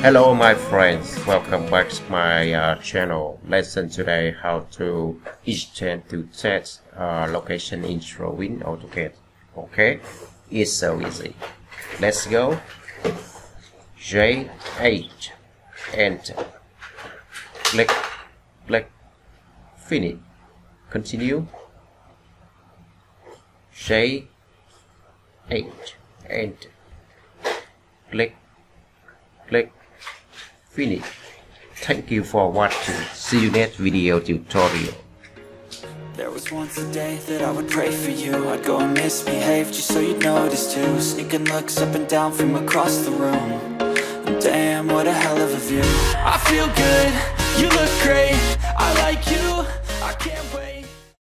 Hello my friends, welcome back to my channel. Lesson today how to extend to text location intro in AutoCAD. Okay, it's so easy. Let's go. J8, enter, click, finish, continue. J8, enter, click, finish. Thank you for watching. See you next video tutorial. There was once a day that I would pray for you. I'd go and misbehave just so you'd notice too. Sneaking looks up and down from across the room. And damn, what a hell of a view. I feel good, you look great, I like you, I can't wait.